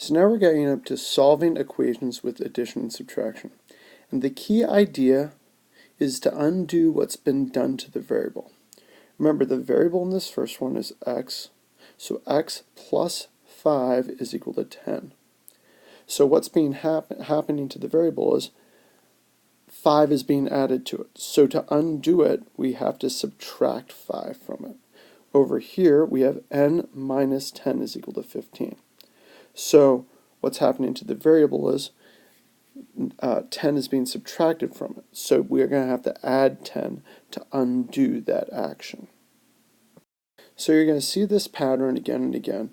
So now we're getting up to solving equations with addition and subtraction. And the key idea is to undo what's been done to the variable. Remember, the variable in this first one is x, so x plus 5 is equal to 10. So what's being happening to the variable is 5 is being added to it. So to undo it, we have to subtract 5 from it. Over here, we have n minus 10 is equal to 15. So what's happening to the variable is 10 is being subtracted from it. So we're going to have to add 10 to undo that action. So you're going to see this pattern again and again.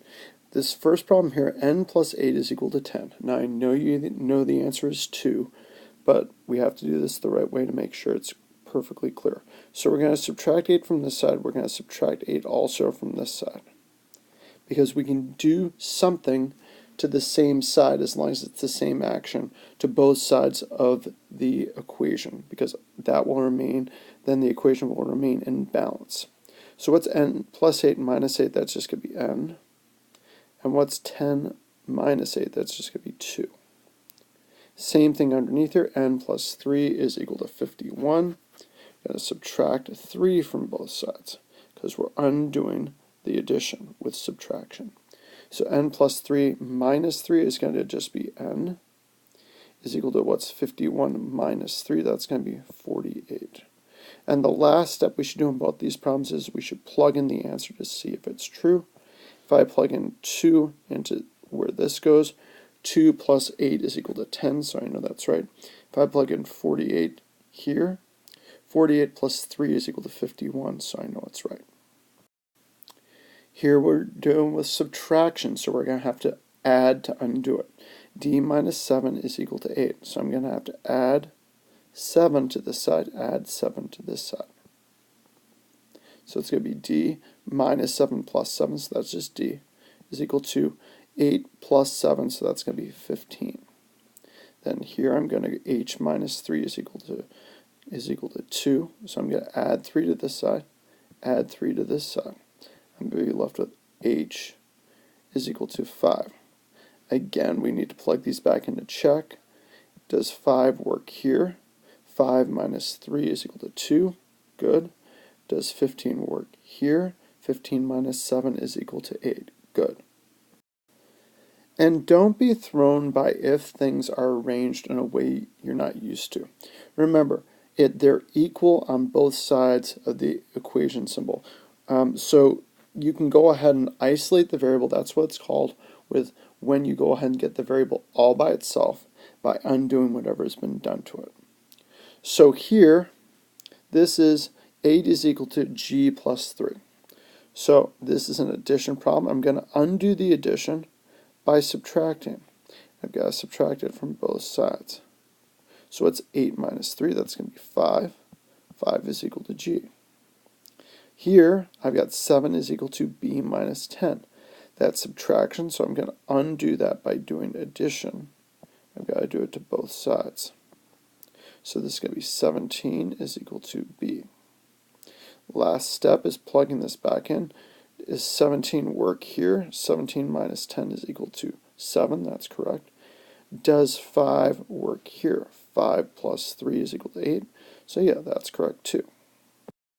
This first problem here, n plus 8 is equal to 10. Now I know you know the answer is 2, but we have to do this the right way to make sure it's perfectly clear. So we're going to subtract 8 from this side. We're going to subtract 8 also from this side, because we can do something to the same side as long as it's the same action to both sides of the equation, because that will remain, then the equation will remain in balance. So what's n plus 8 minus 8? That's just going to be n. And what's 10 minus 8? That's just going to be 2. Same thing underneath here, n plus 3 is equal to 51. Going to subtract 3 from both sides, because we're undoing the addition with subtraction. So n plus 3 minus 3 is going to just be n, is equal to what's 51 minus 3? That's going to be 48. And the last step we should do in both these problems is we should plug in the answer to see if it's true. If I plug in 2 into where this goes, 2 plus 8 is equal to 10, so I know that's right. If I plug in 48 here, 48 plus 3 is equal to 51, so I know it's right. Here we're doing with subtraction, so we're going to have to add to undo it. D minus 7 is equal to 8, so I'm going to have to add 7 to this side, add 7 to this side. So it's going to be D minus 7 plus 7, so that's just D, is equal to 8 plus 7, so that's going to be 15. Then here I'm going to H minus 3 is equal to 2, so I'm going to add 3 to this side, add 3 to this side. I'm going to be left with H is equal to 5. Again, we need to plug these back into check. Does 5 work here? 5 minus 3 is equal to 2. Good. Does 15 work here? 15 minus 7 is equal to 8. Good. And don't be thrown by if things are arranged in a way you're not used to. Remember, they're equal on both sides of the equation symbol. So you can go ahead and isolate the variable. That's what it's called with when you go ahead and get the variable all by itself by undoing whatever has been done to it. So here, this is 8 is equal to g plus 3. So this is an addition problem. I'm going to undo the addition by subtracting. I've got to subtract it from both sides. So it's 8 minus 3. That's going to be 5. 5 is equal to g. Here, I've got 7 is equal to b minus 10. That's subtraction, so I'm going to undo that by doing addition. I've got to do it to both sides. So this is going to be 17 is equal to b. Last step is plugging this back in. Is 17 work here? 17 minus 10 is equal to 7. That's correct. Does 5 work here? 5 plus 3 is equal to 8. So yeah, that's correct too.